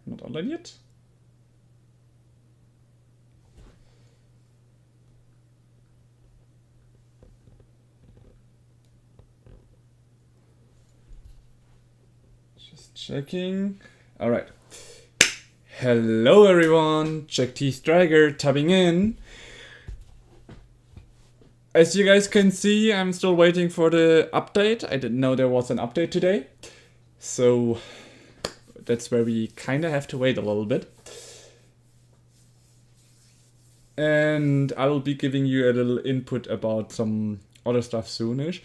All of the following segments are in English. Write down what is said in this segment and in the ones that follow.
Not online yet. Just checking. All right. Hello everyone, Jack T Striker tapping in. As you guys can see, I'm still waiting for the update. I didn't know there was an update today. So that's where we kind of have to wait a little bit. And I will be giving you a little input about some other stuff soonish.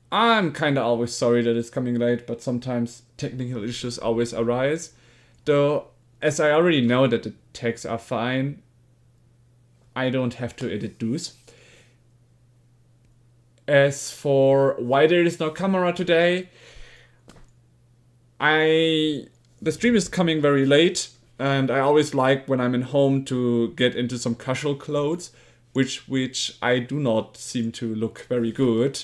I'm kind of always sorry that it's coming late, but sometimes technical issues always arise. Though, as I already know that the tags are fine, I don't have to edit those. As for why there is no camera today, the stream is coming very late, and I always like when I'm in home to get into some casual clothes, which I do not seem to look very good,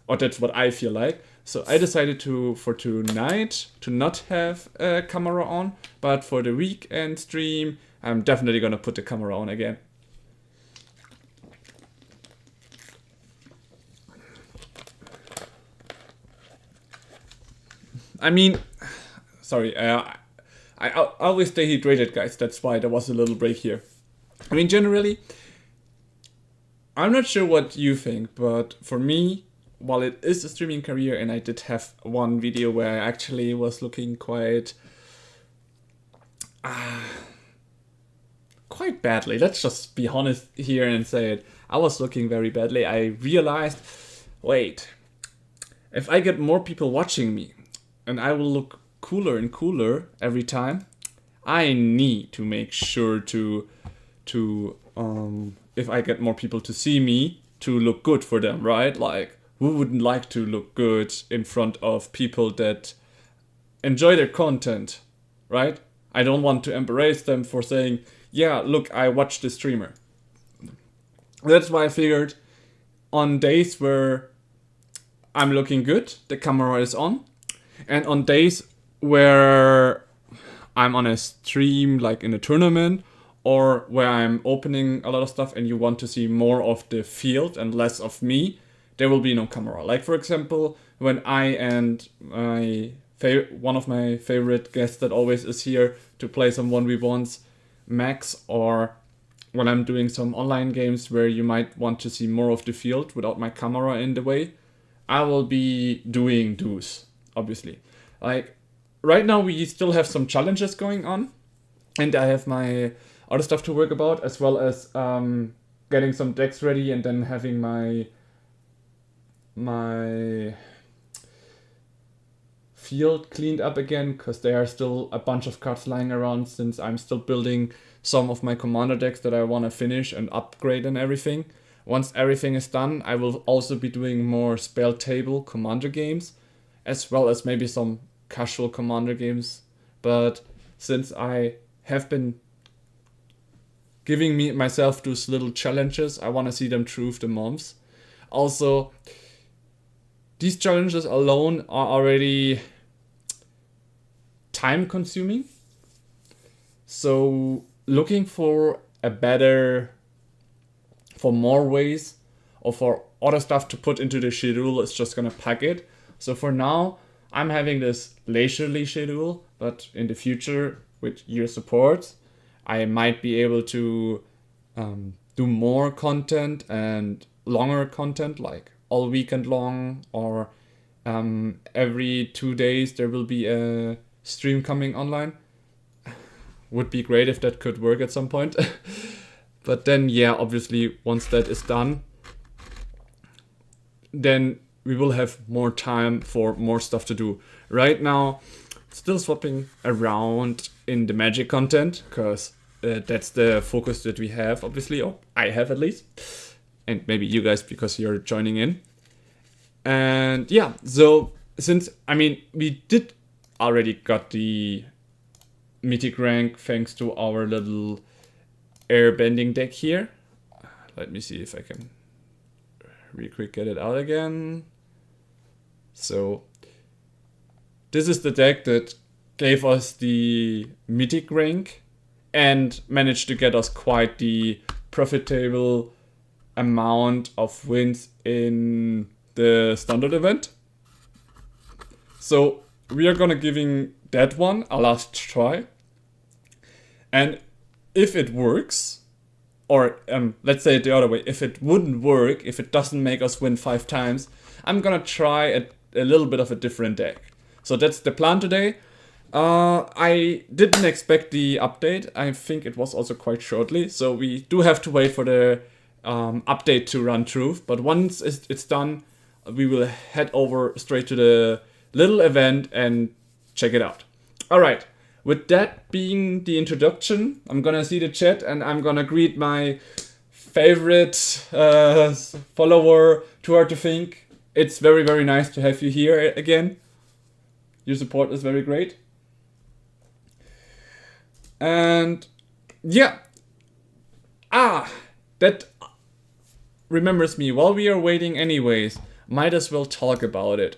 or that's what I feel like. So I decided for tonight to not have a camera on, but for the weekend stream, I'm definitely gonna put the camera on again. I mean, sorry, I always stay hydrated, guys. That's why there was a little break here. I mean, generally, I'm not sure what you think, but for me, while it is a streaming career, and I did have one video where I actually was looking quite badly. Let's just be honest here and say it. I was looking very badly. I realized, wait, if I get more people watching me, and I will look cooler and cooler every time, I need to make sure to if I get more people to see me, to look good for them, right? Like, who wouldn't like to look good in front of people that enjoy their content, right? I don't want to embrace them for saying, yeah, look, I watched the streamer. That's why I figured on days where I'm looking good, the camera is on. And on days where I'm on a stream, like in a tournament, or where I'm opening a lot of stuff and you want to see more of the field and less of me, there will be no camera. Like, for example, when I and one of my favorite guests that always is here to play some 1v1s, Max, or when I'm doing some online games where you might want to see more of the field without my camera in the way, I will be doing those, obviously. Like, right now we still have some challenges going on, and I have my other stuff to work about, as well as getting some decks ready and then having my field cleaned up again, because there are still a bunch of cards lying around, since I'm still building some of my commander decks that I want to finish and upgrade and everything. Once everything is done, I will also be doing more spell table commander games, as well as maybe some casual commander games. But since I have been giving myself those little challenges, I want to see them through the months. Also, these challenges alone are already time consuming. So looking for more ways or for other stuff to put into the schedule is just gonna pack it. So for now, I'm having this leisurely schedule, but in the future, with your support, I might be able to do more content and longer content, like all weekend long, or every 2 days there will be a stream coming online. Would be great if that could work at some point. But then, yeah, obviously, once that is done, then we will have more time for more stuff to do. Right now, still swapping around in the Magic content, because that's the focus that we have, obviously, or I have at least. And maybe you guys, because you're joining in. And yeah, so since, we did already got the Mythic rank thanks to our little Airbending deck here. Let me see if I can real quick get it out again. So this is the deck that gave us the mythic rank and managed to get us quite the profitable amount of wins in the standard event. So we are gonna giving that one a last try. And if it works, or let's say it the other way, if it wouldn't work, if it doesn't make us win 5 times, I'm gonna try a little bit of a different deck. So that's the plan today. I didn't expect the update. I think it was also quite shortly, so we do have to wait for the update to run through. But once it's done, we will head over straight to the little event and check it out. Alright, with that being the introduction, I'm gonna see the chat and I'm gonna greet my favorite follower, Too Hard to Think. It's very, very nice to have you here again. Your support is very great. And yeah. That remembers me. While we are waiting anyways, might as well talk about it.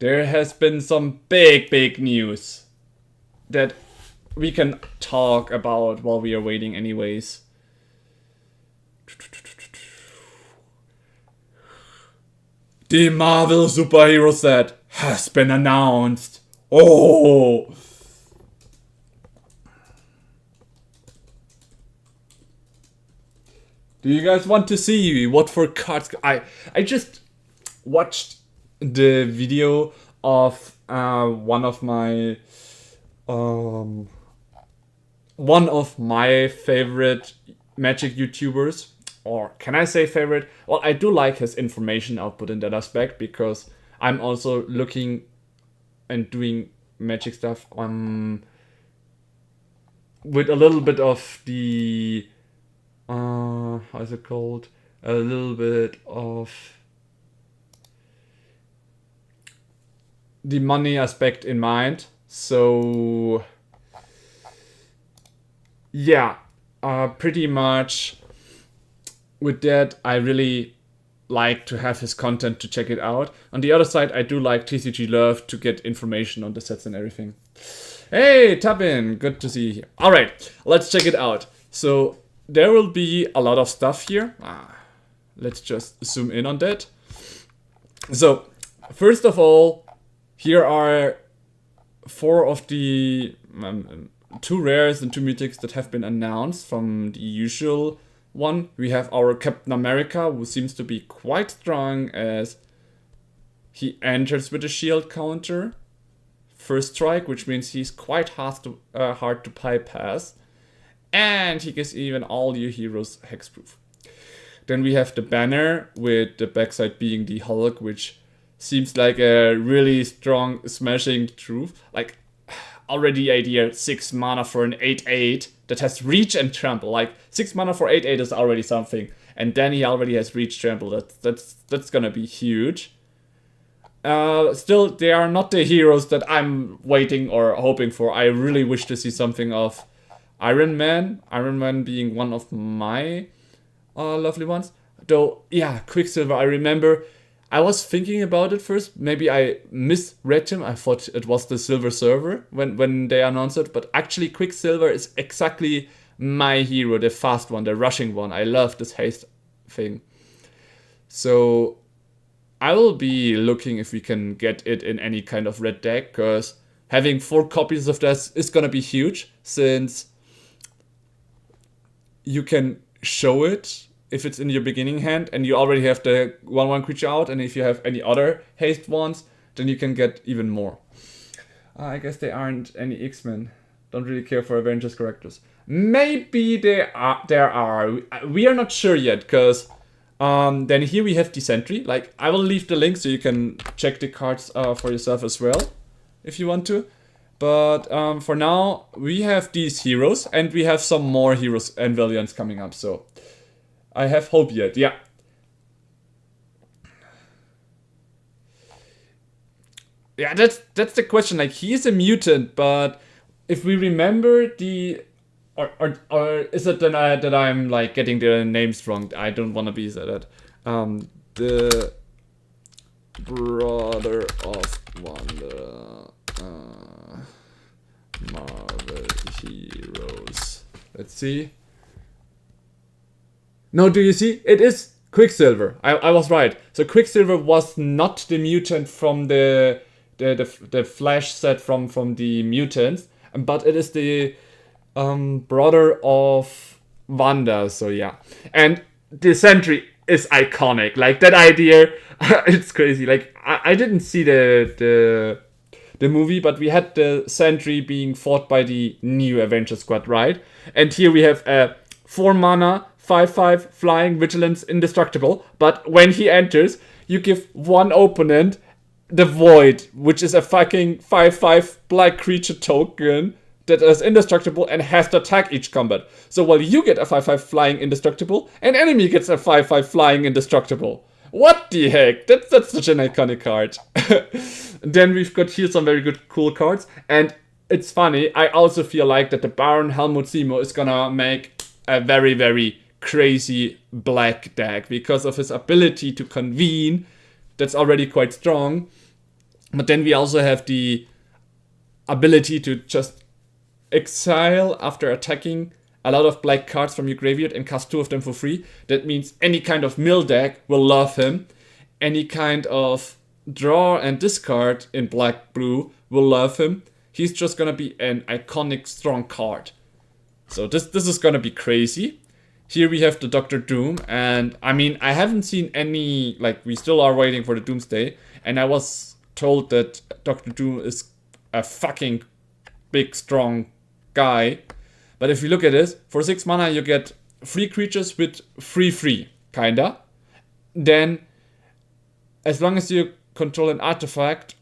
There has been some big news that we can talk about while we are waiting anyways. The Marvel superhero set has been announced. Oh! Do you guys want to see what for cards? I just watched the video of one of my favorite Magic YouTubers, or can I say favorite? Well, I do like his information output in that aspect because I'm also looking and doing Magic stuff with a little bit of the how's it called? A little bit of the money aspect in mind. So yeah, pretty much with that, I really like to have his content to check it out. On the other side, I do like TCG Love to get information on the sets and everything. Hey, Tabin, good to see you here. Alright, let's check it out. So there will be a lot of stuff here. Let's just zoom in on that. So, first of all, here are 4 of the 2 rares and 2 mythics that have been announced from the usual one. We have our Captain America, who seems to be quite strong as he enters with a shield counter. First strike, which means he's quite hard to bypass. And he gives even all your heroes hexproof. Then we have the banner with the backside being the Hulk, which seems like a really strong smashing truth. Like already idea 6 mana for an 8/8 that has reach and trample. Like 6 mana for 8/8 is already something. And then he already has reach trample. That's gonna be huge. Still, they are not the heroes that I'm waiting or hoping for. I really wish to see something of Iron Man being one of my lovely ones. Though, yeah, Quicksilver, I remember I was thinking about it first. Maybe I misread him. I thought it was the Silver Surfer when they announced it. But actually, Quicksilver is exactly my hero, the fast one, the rushing one. I love this haste thing. So I will be looking if we can get it in any kind of red deck, because having 4 copies of this is gonna be huge, since you can show it if it's in your beginning hand and you already have the 1/1 creature out, and if you have any other haste ones, then you can get even more. I guess there aren't any X-Men. Don't really care for Avengers characters. Maybe there are. We are not sure yet, because then here we have the Sentry. Like, I will leave the link so you can check the cards for yourself as well, if you want to. But for now, we have these heroes, and we have some more heroes and villains coming up, so I have hope yet, yeah. Yeah, that's the question. Like, he is a mutant, but if we remember the... Or is it that I'm like getting the names wrong? I don't want to be that. Brother of Wonder. Marvel Heroes. Let's see. No, do you see? It is Quicksilver. I was right. So Quicksilver was not the mutant from the Flash set from the mutants, but it is the brother of Wanda. So yeah, and the Sentry is iconic. Like that idea, it's crazy. Like I didn't see the movie, but we had the Sentry being fought by the new Avenger Squad, right? And here we have a 4 mana, 5/5 flying, vigilance, indestructible. But when he enters, you give one opponent the Void, which is a fucking 5/5 black creature token that is indestructible and has to attack each combat. So while you get a 5/5 flying indestructible, an enemy gets a 5/5 flying indestructible. What the heck? That's such an iconic card. Then we've got here some very good cool cards. And it's funny, I also feel like that the Baron Helmut Zemo is gonna make a very, very crazy black deck because of his ability to convene. That's already quite strong. But then we also have the ability to just exile after attacking a lot of black cards from your graveyard and cast 2 of them for free. That means any kind of mill deck will love him. Any kind of draw and discard in black-blue will love him. He's just gonna be an iconic strong card. So this is gonna be crazy. Here we have the Doctor Doom, and I mean, I haven't seen any, like, we still are waiting for the Doomsday, and I was told that Doctor Doom is a fucking big, strong guy. But if you look at this, for 6 mana you get 3 creatures with 3/3, kinda. Then, as long as you control an artifact,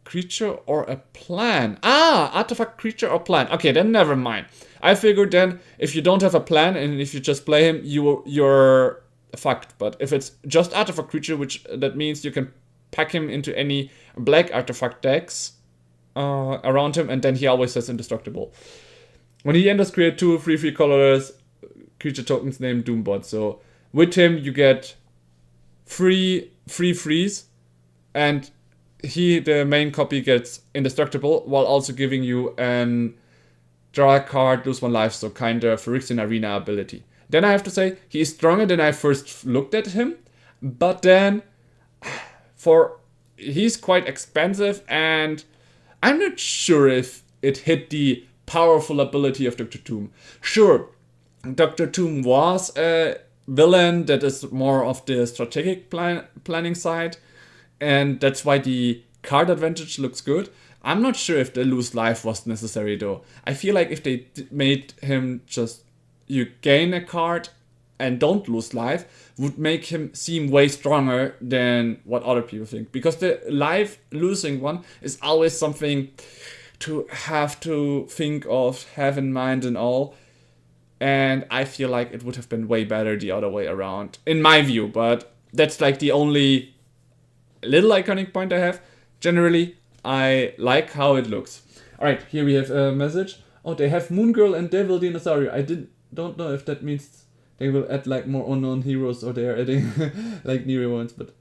creature or a plan. Artifact, creature or plan. Okay, then never mind. I figured then if you don't have a plan and if you just play him, you're fucked. But if it's just artifact creature, which that means you can pack him into any black artifact decks around him, and then he always says indestructible. When he enters, create 2 3/3 colorless creature tokens named Doombot. So with him you get 3 freeze, and the main copy gets indestructible while also giving you an draw a card, lose 1 life, so kind of Phyrexian Arena ability. Then I have to say, he is stronger than I first looked at him, but then he's quite expensive, and I'm not sure if it hit the powerful ability of Dr. Doom. Sure, Dr. Doom was a villain that is more of the strategic planning side, and that's why the card advantage looks good. I'm not sure if the lose life was necessary though. I feel like if they made him just, you gain a card and don't lose life, would make him seem way stronger than what other people think. Because the life losing one is always something to have to think of, have in mind and all. And I feel like it would have been way better the other way around, in my view. But that's like the only little iconic point I have. Generally, I like how it looks. Alright, here we have a message. Oh, they have Moon Girl and Devil Dinosaurio. I don't know if that means they will add like more unknown heroes or they are adding like new ones, but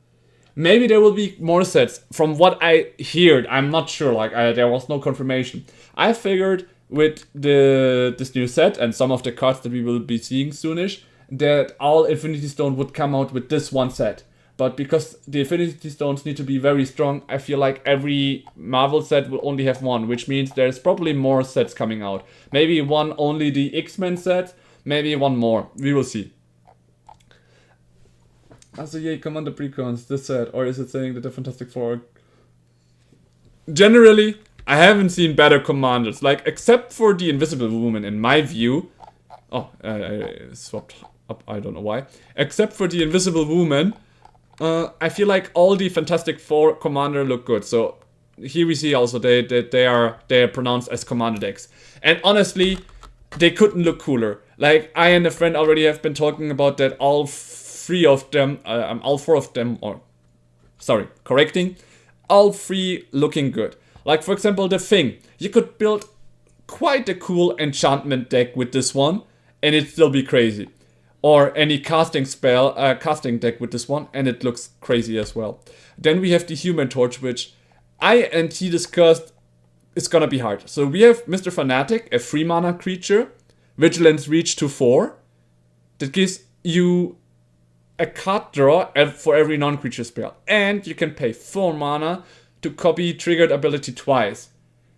maybe there will be more sets. From what I heard, I'm not sure. Like there was no confirmation. I figured with this new set and some of the cards that we will be seeing soonish, that all Infinity Stone would come out with this one set. But because the Infinity Stones need to be very strong, I feel like every Marvel set will only have one, which means there's probably more sets coming out. Maybe one only the X-Men set, maybe one more. We will see. Also, yay, Commander Precons, this set, or is it saying that the Fantastic Four? Generally, I haven't seen better commanders, like, except for the Invisible Woman, in my view. Oh, I swapped up, I don't know why. Except for the Invisible Woman, I feel like all the Fantastic Four commander look good. So here we see also they are pronounced as commander decks. And honestly, they couldn't look cooler. Like I and a friend already have been talking about that all three of them, all four of them, or sorry, correcting, all three looking good. Like for example, the Thing. You could build quite a cool enchantment deck with this one, and it'd still be crazy. or any casting spell, casting deck with this one, and it looks crazy as well. Then we have the Human Torch, which I and he discussed is gonna be hard. So we have Mr. Fanatic, a 3 mana creature, Vigilance Reach to 4, that gives you a card draw for every non-creature spell, and you can pay 4 mana to copy triggered ability twice.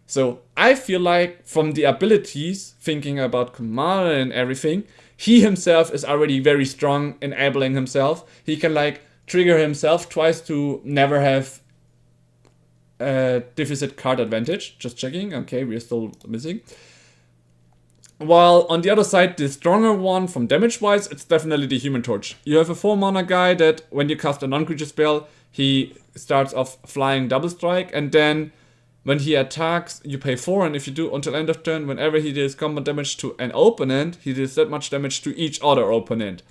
So I feel like from the abilities, thinking about commander and everything, he himself is already very strong, enabling himself. He can like trigger himself twice to never have a deficit card advantage. Just checking. Okay, we're still missing. While on the other side, the stronger one from damage wise, it's definitely the Human Torch. You have a 4 mana guy that when you cast a non-creature spell, he starts off flying double strike, and then when he attacks, you pay 4, and if you do until end of turn, whenever he deals combat damage to an opponent, he deals that much damage to each other opponent.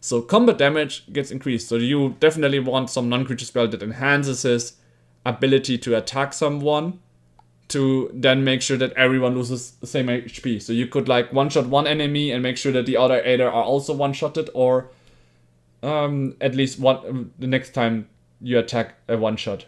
So combat damage gets increased. So you definitely want some non-creature spell that enhances his ability to attack someone, to then make sure that everyone loses the same HP. So you could like one-shot one enemy and make sure that the other either are also one-shotted, or at least one the next time you attack a one-shot.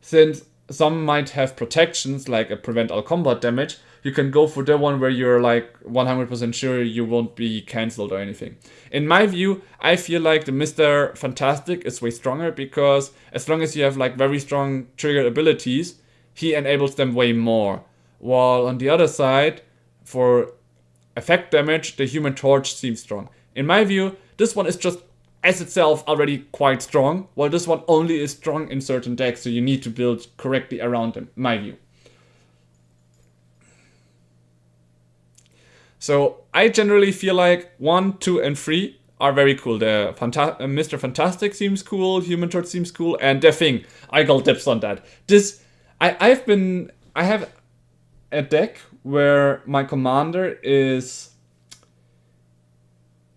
Since some might have protections like a prevent all combat damage, you can go for the one where you're like 100% sure you won't be cancelled or anything. In my view, I feel like the Mr. Fantastic is way stronger, because as long as you have like very strong triggered abilities, he enables them way more. While on the other side, for effect damage, the Human Torch seems strong. In my view, this one is just as itself already quite strong, while this one only is strong in certain decks, so you need to build correctly around them, in my view. So I generally feel like 1, 2, and 3 are very cool. The Mr. Fantastic seems cool, Human Torch seems cool, and the thing, I got tips on that. I have a deck where my commander is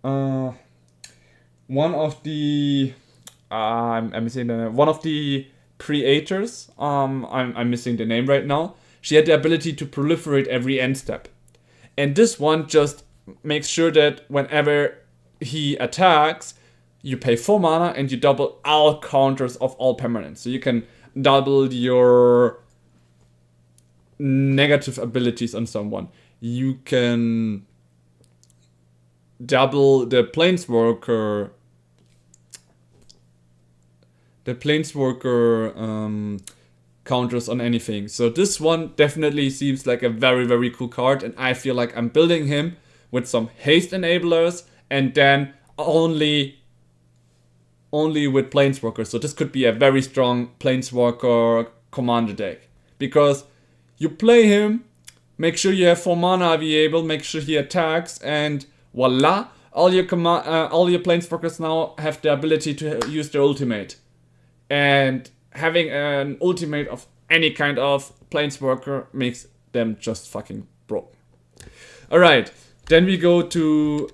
one of the I'm missing the name. One of the creators. I'm missing the name right now. She had the ability to proliferate every end step, and this one just makes sure that whenever he attacks, you pay 4 mana and you double all counters of all permanents. So you can double your negative abilities on someone. You can double the planeswalker counters on anything. So this one definitely seems like a very, very cool card, and I feel like I'm building him with some haste enablers and then only with planeswalkers. So this could be a very strong planeswalker commander deck, because you play him, make sure you have 4 mana available, make sure he attacks, and voila, all your planeswalkers now have the ability to use their ultimate. And having an ultimate of any kind of planeswalker makes them just fucking broke. Alright, then we go to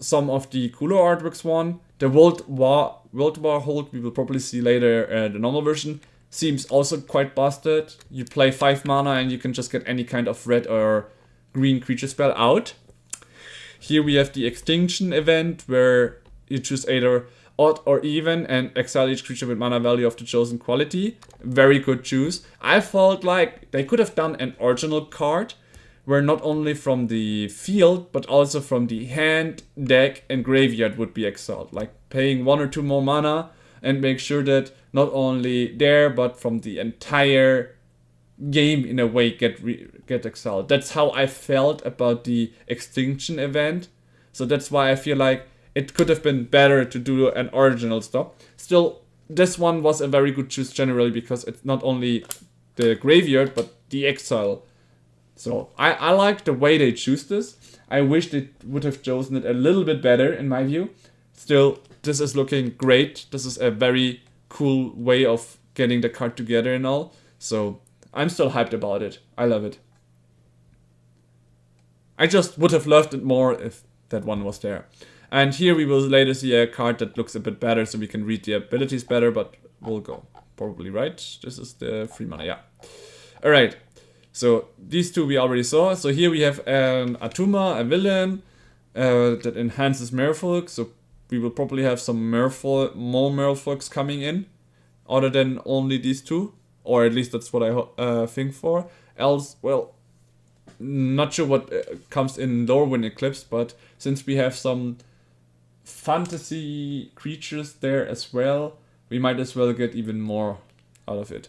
some of the cooler artworks one. The World War Hold, we will probably see later, the normal version, seems also quite busted. You play 5 mana and you can just get any kind of red or green creature spell out. Here we have the Extinction event, where you choose either odd or even and exile each creature with mana value of the chosen quality. Very good choose. I felt like they could have done an original card where not only from the field but also from the hand, deck and graveyard would be exiled. Like paying 1 or 2 more mana and make sure that not only there but from the entire game in a way get exiled. That's how I felt about the Extinction event. So that's why I feel like it could have been better to do an original stuff. Still, this one was a very good choice generally, because it's not only the graveyard but the exile. So I like the way they choose this. I wish they would have chosen it a little bit better in my view. Still, this is looking great. This is a very cool way of getting the card together and all. So I'm still hyped about it. I love it. I just would have loved it more if that one was there. And here we will later see a card that looks a bit better, so we can read the abilities better, but we'll go. Probably right. This is the 3 mana, yeah. Alright. So these two we already saw. So here we have an Atuma, a villain, that enhances Merfolk, so we will probably have some more Merfolks coming in, other than only these two, or at least that's what I think for. Else, well, not sure what comes in Lorwyn Eclipse, but since we have some fantasy creatures there as well, we might as well get even more out of it.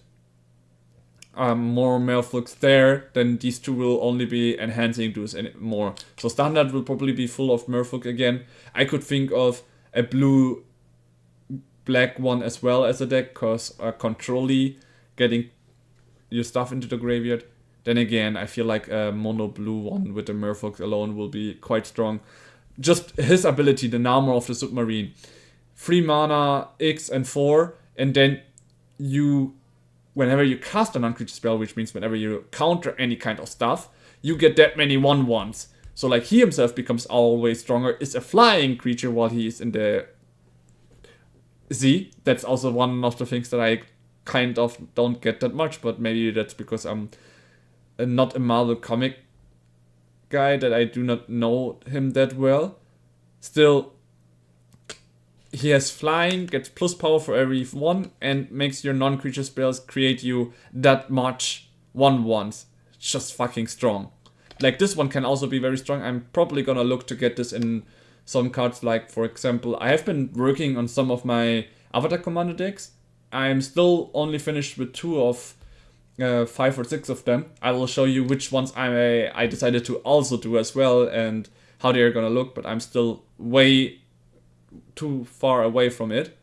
More Merfolks there, then these two will only be enhancing those more. So Standard will probably be full of Merfolk again. I could think of a blue-black one as well as a deck, because Control-y, getting your stuff into the graveyard. Then again, I feel like a mono-blue one with the Merfolk alone will be quite strong. Just his ability, the Namor of the Submarine. 3 mana, X and 4, and then you... whenever you cast a non-creature spell, which means whenever you counter any kind of stuff, you get that many 1/1s. So like he himself becomes always stronger, is a flying creature while he is in the Z. That's also one of the things that I kind of don't get that much, but maybe that's because I'm not a Marvel comic guy, that I do not know him that well. Still, he has flying, gets plus power for every one, and makes your non-creature spells create you that much 1/1s. It's just fucking strong. Like this one can also be very strong. I'm probably gonna look to get this in some cards, like for example, I have been working on some of my Avatar Commander decks. I'm still only finished with 2 of 5 or 6 of them. I will show you which ones I decided to also do as well and how they're gonna look, but I'm still way too far away from it.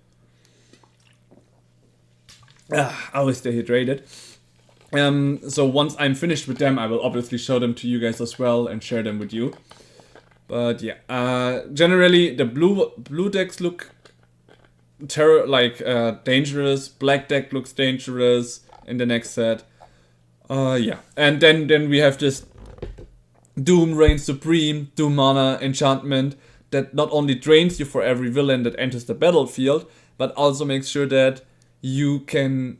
I always stay hydrated. So once I'm finished with them, I will obviously show them to you guys as well and share them with you. But yeah, generally the blue decks look dangerous. Black deck looks dangerous in the next set. Yeah, and then we have this Doom Reign Supreme, 2 mana enchantment that not only drains you for every villain that enters the battlefield, but also makes sure that you can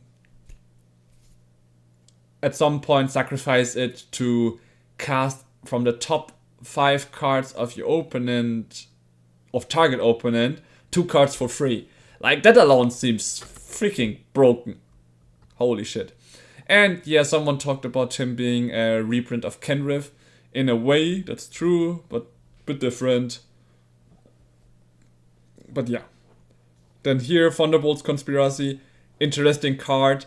at some point sacrifice it to cast from the top 5 cards of your target opponent, 2 cards for free. Like, that alone seems freaking broken. Holy shit. And yeah, someone talked about him being a reprint of Kenrith. In a way, that's true, but a bit different. But yeah. Then here, Thunderbolt's Conspiracy. Interesting card.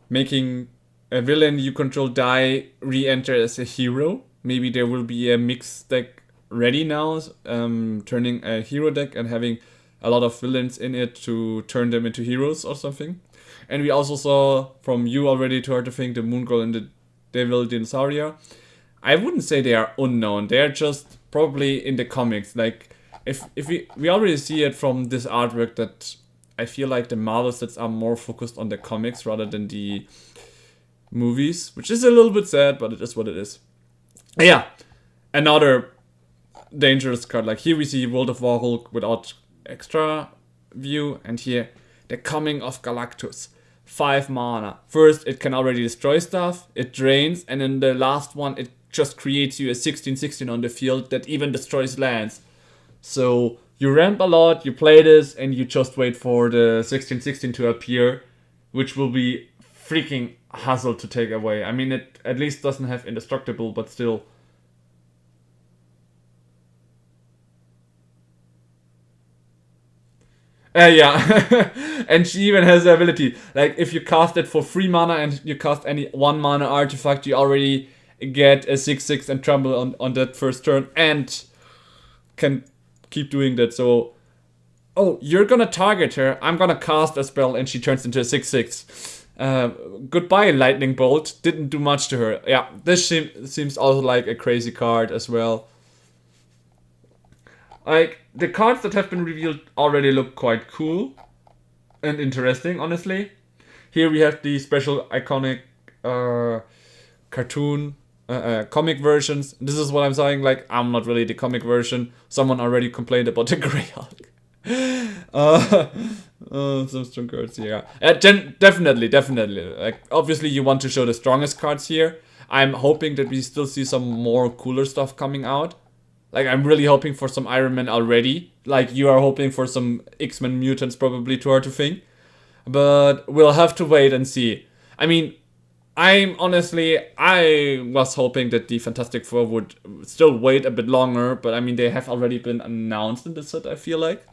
Making a villain you control die, re-enter as a hero. Maybe there will be a mixed deck ready now. Turning a hero deck and having a lot of villains in it to turn them into heroes or something. And we also saw from you already to hard to think the Moon Girl and the Devil Dinosauria. I wouldn't say they are unknown. They are just probably in the comics. Like, if we already see it from this artwork that I feel like the Marvel sets are more focused on the comics rather than the movies, which is a little bit sad, but it is what it is. Yeah, another dangerous card. Like here we see World of War Hulk without extra view, and here the Coming of Galactus. 5 mana. First, it can already destroy stuff, it drains, and in the last one, it just creates you a 16/16 on the field that even destroys lands. So you ramp a lot, you play this, and you just wait for the 16/16 to appear, which will be freaking hassle to take away. I mean, it at least doesn't have indestructible, but still. Yeah, and she even has the ability, like if you cast it for 3 mana and you cast any 1 mana artifact, you already get a 6/6 and trample on that first turn and can keep doing that. So, oh, you're gonna target her, I'm gonna cast a spell and she turns into a 6/6. Goodbye, Lightning Bolt, didn't do much to her. Yeah, this seems also like a crazy card as well. Like, the cards that have been revealed already look quite cool and interesting, honestly. Here we have the special iconic cartoon comic versions. This is what I'm saying, like, I'm not really the comic version. Someone already complained about the Grey Hulk. Some strong cards, yeah. Definitely. Like, obviously you want to show the strongest cards here. I'm hoping that we still see some more cooler stuff coming out. Like, I'm really hoping for some Iron Man already. Like, you are hoping for some X-Men mutants, probably, too hard to think. But we'll have to wait and see. I mean, I was hoping that the Fantastic Four would still wait a bit longer, but I mean, they have already been announced in the set, I feel like.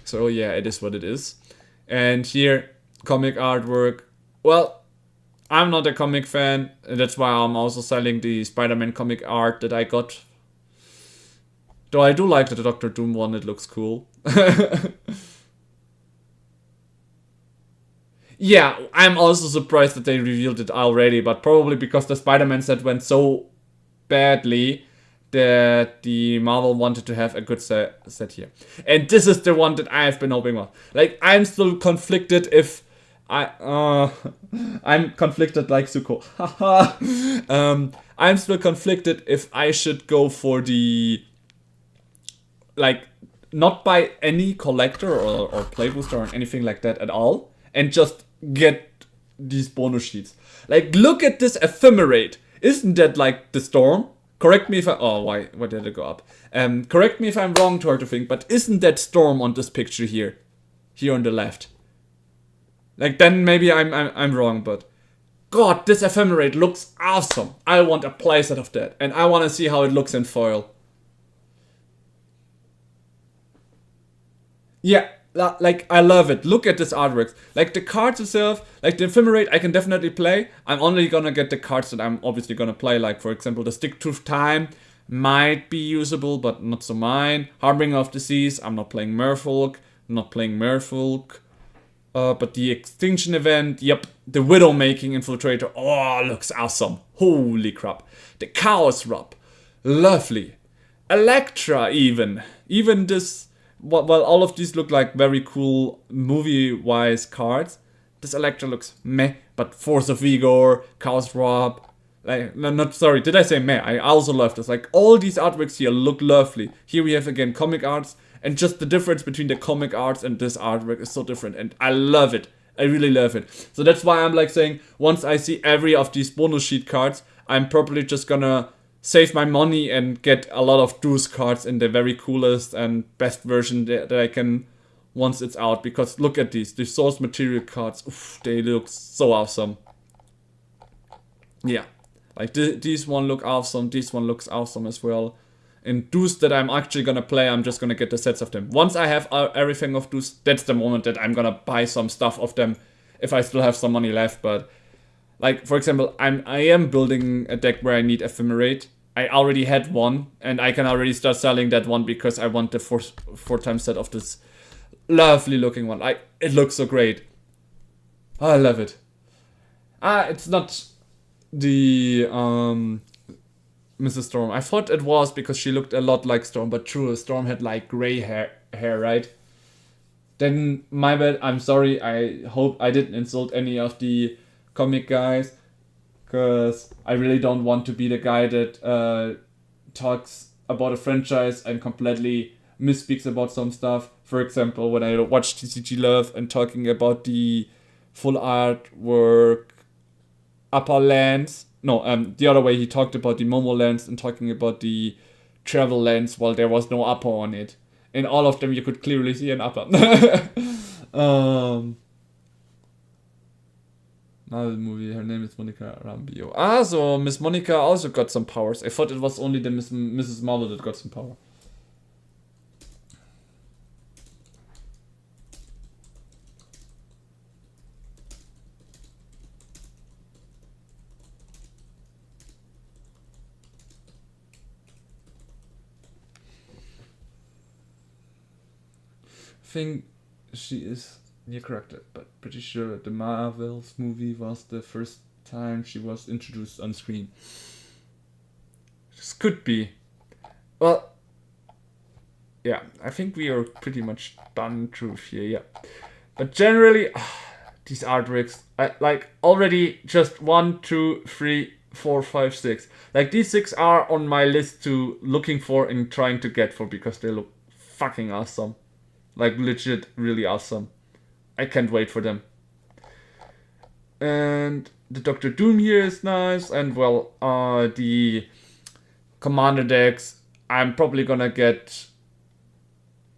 So yeah, it is what it is. And here, comic artwork. Well, I'm not a comic fan, and that's why I'm also selling the Spider-Man comic art that I got. Though I do like the Doctor Doom one, it looks cool. Yeah, I'm also surprised that they revealed it already, but probably because the Spider-Man set went so badly that the Marvel wanted to have a good set here. And this is the one that I've been hoping for. Like, I'm still conflicted if I'm conflicted like Zuko. I'm still conflicted if I should go for the, like, not buy any collector or play booster or anything like that at all, and just get these bonus sheets. Like, look at this ephemerate. Isn't that like the storm? Correct me if I... Oh, why did it go up? Correct me if I'm wrong, to think, but isn't that storm on this picture here? Here on the left. Like, then maybe I'm wrong, but... God, this ephemerate looks awesome. I want a playset of that, and I want to see how it looks in foil. Yeah, like, I love it. Look at this artwork. Like, the cards itself, like the Ephemerate, I can definitely play. I'm only gonna get the cards that I'm obviously gonna play. Like, for example, the Stick to Time might be usable, but not so mine. Harbinger of Disease, I'm not playing Merfolk. But the Extinction Event, yep. The Widowmaking Infiltrator, oh, looks awesome. Holy crap. The Chaos Rub, lovely. Electra, even this... Well, all of these look like very cool movie-wise cards. This Electra looks meh, but Force of Vigor, Chaos Rob, like, no, not sorry, did I say meh? I also love this. Like, all these artworks here look lovely. Here we have again comic arts, and just the difference between the comic arts and this artwork is so different, and I love it. I really love it. So that's why I'm like saying, once I see every of these bonus sheet cards, I'm probably just gonna save my money and get a lot of those cards in the very coolest and best version that I can once it's out. Because look at these source material cards. Oof, they look so awesome. Yeah, like these one look awesome. This one looks awesome as well. And those that I'm actually gonna play, I'm just gonna get the sets of them. Once I have everything of those, that's the moment that I'm gonna buy some stuff of them if I still have some money left. But like, for example, I am building a deck where I need Ephemerate. I already had one, and I can already start selling that one because I want the four times set of this lovely looking one. It looks so great. I love it. It's not the Mrs. Storm. I thought it was because she looked a lot like Storm, but true, Storm had like gray hair, right? Then my bad. I'm sorry. I hope I didn't insult any of the comic guys, because I really don't want to be the guy that talks about a franchise and completely misspeaks about some stuff. For example, when I watched TCG Love and talking about the full artwork upper lands. No, the other way, he talked about the Momo lands and talking about the travel lands while there was no upper on it. In all of them, you could clearly see an upper. Marvel movie, her name is Monica Rambio. So Miss Monica also got some powers. I thought it was only the Mrs. Marvel that got some power. I think she is near corrected, but pretty sure the Marvels movie was the first time she was introduced on screen. This could be. Well, yeah, I think we are pretty much done through here, yeah. But generally, these artworks, I like already just 1, 2, 3, 4, 5, 6. Like, these 6 are on my list to looking for and trying to get for because they look fucking awesome. Like, legit, really awesome. I can't wait for them. And the Doctor Doom here is nice. And, well, the Commander decks, I'm probably gonna get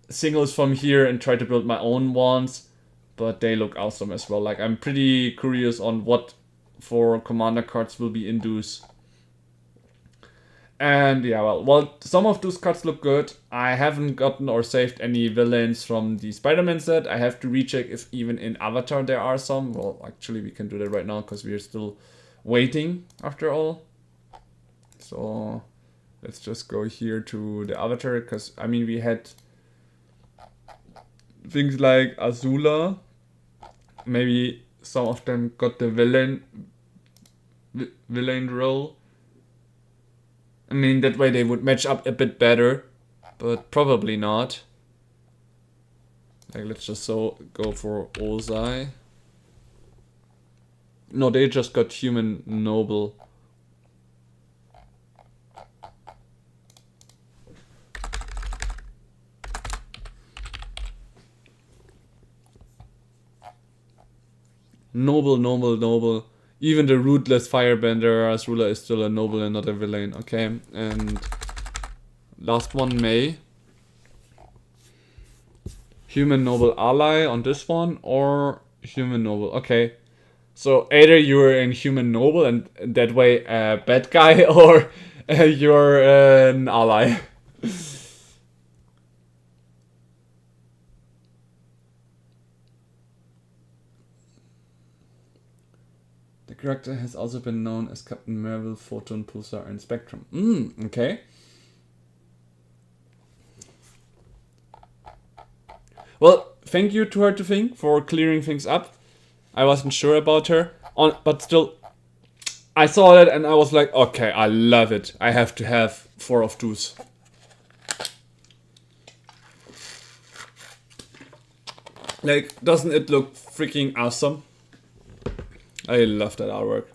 singles from here and try to build my own ones, but they look awesome as well. Like, I'm pretty curious on what for commander cards will be induced. And yeah, well, some of those cards look good. I haven't gotten or saved any villains from the Spider-Man set. I have to recheck if even in Avatar there are some. Well, actually we can do that right now because we are still waiting after all. So let's just go here to the Avatar, because I mean we had things like Azula. Maybe some of them got the villain role. I mean, that way they would match up a bit better, but probably not. Like, let's just go for Ozai. No, they just got human noble. Noble. Even the rootless firebender Azula is still a noble and not a villain. Okay, and last one, May. Human noble ally on this one, or human noble. Okay, so either you're in human noble and that way a bad guy, or you're an ally. The character has also been known as Captain Marvel, Photon, Pulsar, and Spectrum. Okay. Well, thank you to her to think for clearing things up. I wasn't sure about her, but still, I saw that and I was like, okay, I love it. I have to have 4 of those. Like, doesn't it look freaking awesome? I love that artwork.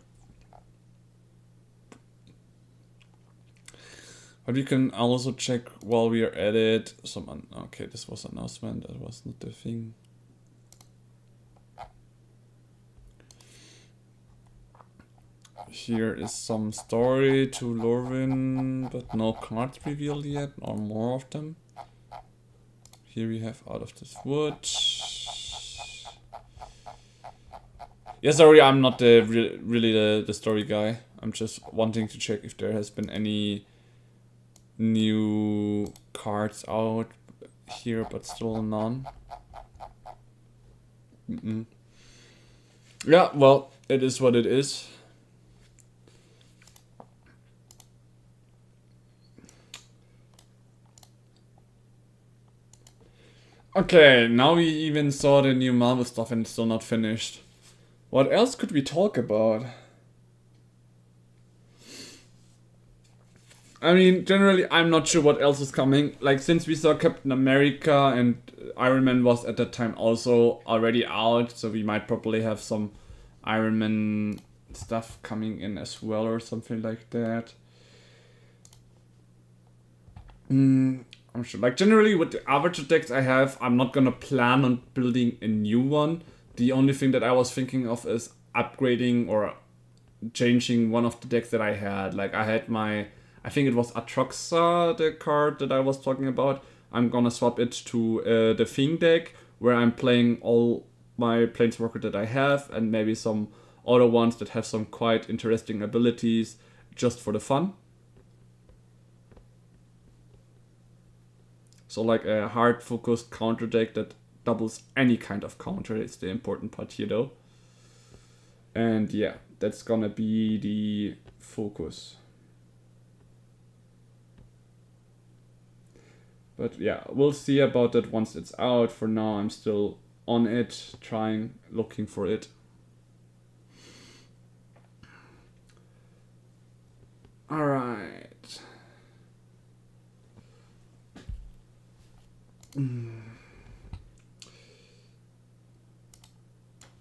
But we can also check while we are at it. Okay, this was an announcement. That was not the thing. Here is some story to Lorwyn, but no cards revealed yet, or more of them. Here we have Out of This Wood. Yeah, sorry, I'm not really the story guy. I'm just wanting to check if there has been any new cards out here, but still none. Yeah, well, it is what it is. Okay, now we even saw the new Marvel stuff and it's still not finished. What else could we talk about? I mean, generally, I'm not sure what else is coming. Like, since we saw Captain America and Iron Man was at that time also already out, so we might probably have some Iron Man stuff coming in as well or something like that. I'm sure. Like, generally, with the Avatar decks I have, I'm not gonna plan on building a new one. The only thing that I was thinking of is upgrading or changing one of the decks that I had. Like, I had I think it was Atroxa, the card that I was talking about. I'm gonna swap it to the Thing deck, where I'm playing all my Planeswalker that I have, and maybe some other ones that have some quite interesting abilities, just for the fun. So like a hard-focused counter deck that doubles any kind of counter is the important part here though. And yeah, that's gonna be the focus. But yeah, we'll see about that once it's out. For now, I'm still on it, looking for it. Alright.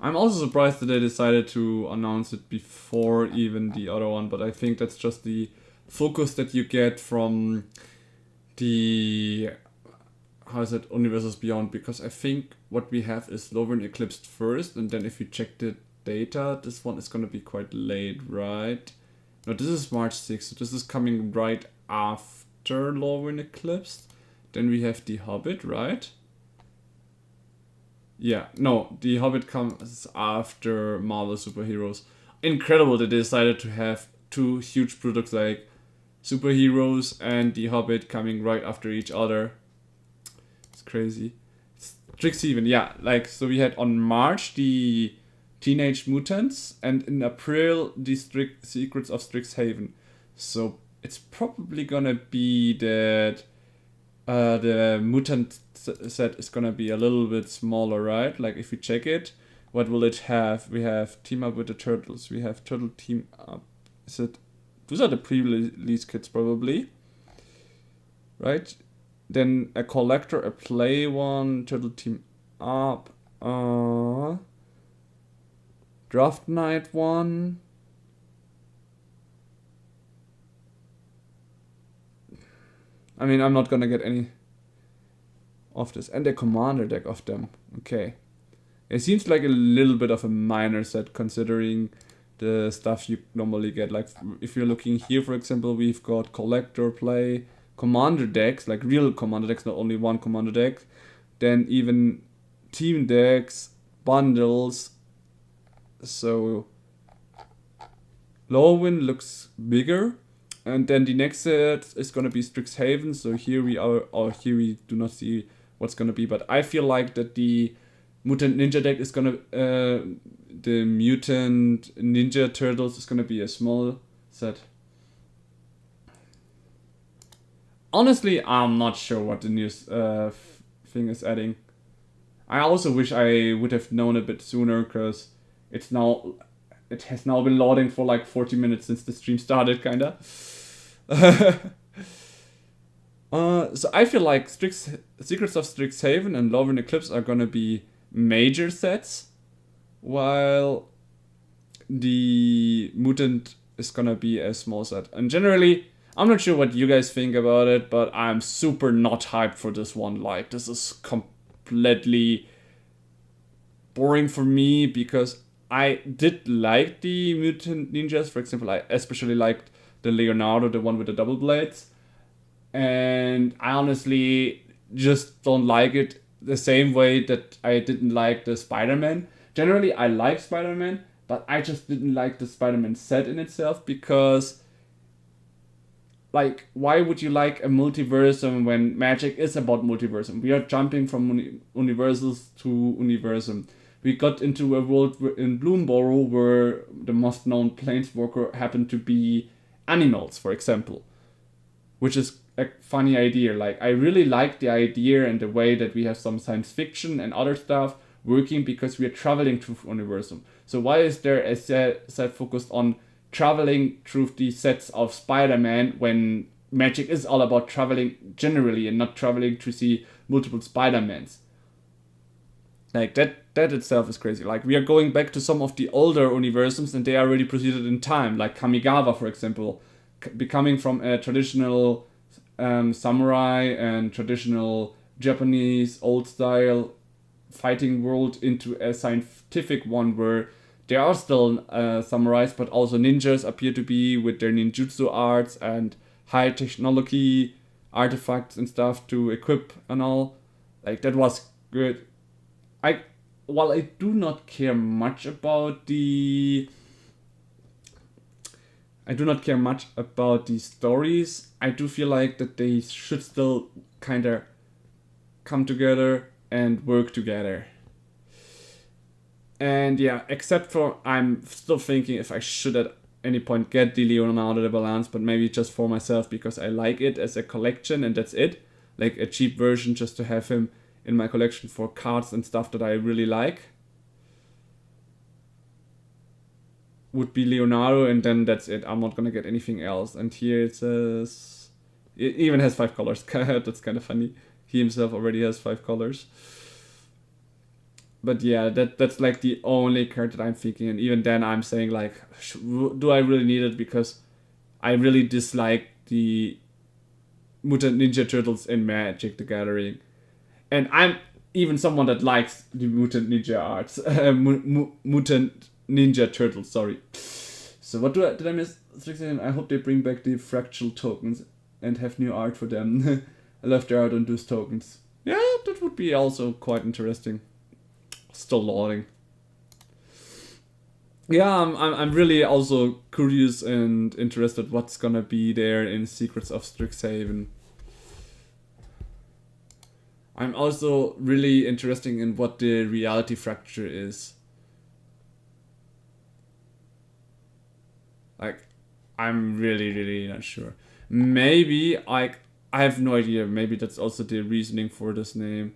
I'm also surprised that they decided to announce it before even the other one, but I think that's just the focus that you get from the Universes Beyond, because I think what we have is Lorwyn Eclipsed first, and then if you check the data, this one is gonna be quite late, right? No, this is March 6th, so this is coming right after after Lorwyn Eclipse. Then we have The Hobbit, right? Yeah, no, The Hobbit comes after Marvel Superheroes. Incredible that they decided to have two huge products like Superheroes and The Hobbit coming right after each other. It's crazy. Strixhaven, yeah, like, so we had on March the Teenage Mutants and in April the Secrets of Strixhaven. So it's probably gonna be that the mutant set is gonna be a little bit smaller, right? Like if we check it, what will it have? We have Team Up with the Turtles. We have Turtle Team Up. Is it? Those are the pre-release kits probably, right? Then a collector, a play one, Turtle Team Up, Draft Night one. I mean, I'm not gonna get any of this. And a commander deck of them. Okay. It seems like a little bit of a minor set considering the stuff you normally get. Like, if you're looking here, for example, we've got collector play, commander decks, like real commander decks, not only one commander deck. Then even team decks, bundles. So, Lorwyn looks bigger. And then the next set is gonna be Strixhaven. So here we are, or here we do not see what's gonna be. But I feel like that the Mutant Ninja deck is gonna, the Mutant Ninja Turtles is gonna be a small set. Honestly, I'm not sure what the new thing is adding. I also wish I would have known a bit sooner, because it has now been loading for like 40 minutes since the stream started, kinda. So I feel like Secrets of Strixhaven and Lorwyn Eclipse are gonna be major sets, while the Mutant is gonna be a small set. And generally, I'm not sure what you guys think about it, but I'm super not hyped for this one. Like, this is completely boring for me, because I did like the Mutant Ninjas. For example, I especially liked the Leonardo, the one with the double blades. And I honestly just don't like it the same way that I didn't like the Spider-Man. Generally, I like Spider-Man, but I just didn't like the Spider-Man set in itself, because, like, why would you like a multiversum when Magic is about multiversum? We are jumping from universals to universum. We got into a world in Bloomborough where the most known planeswalker happened to be animals, for example. Which is a funny idea. Like, I really like the idea and the way that we have some science fiction and other stuff working, because we are traveling through universum. So why is there a set focused on traveling through the sets of Spider-Man when Magic is all about traveling generally and not traveling to see multiple Spider-Mans? Like, that itself is crazy. Like, we are going back to some of the older universums and they are already proceeded in time. Like Kamigawa, for example, becoming from a traditional samurai and traditional Japanese old style fighting world into a scientific one where there are still samurais, but also ninjas appear to be with their ninjutsu arts and high technology artifacts and stuff to equip and all. Like, that was good. While I do not care much about the stories, I do feel like that they should still kind of come together and work together. And yeah, except for, I'm still thinking if I should at any point get the Leonardo da Balance, but maybe just for myself because I like it as a collection and that's it. Like a cheap version just to have him in my collection for cards and stuff that I really like. Would be Leonardo, and then that's it. I'm not gonna get anything else. And here it says, it even has 5 colors. That's kind of funny. He himself already has 5 colors. But yeah, that's like the only card that I'm thinking, and even then I'm saying like, do I really need it? Because I really dislike the Mutant Ninja Turtles in Magic the Gathering, and I'm even someone that likes the Mutant Ninja arts, Mutant Ninja Turtles. Sorry. So what did I miss? I hope they bring back the fractal tokens. and have new art for them. I love their art on those tokens. Yeah, that would be also quite interesting. Still loading. Yeah, I'm really also curious and interested what's gonna be there in Secrets of Strixhaven. I'm also really interested in what the reality fracture is. Like, I'm really not sure. Maybe I have no idea. Maybe that's also the reasoning for this name.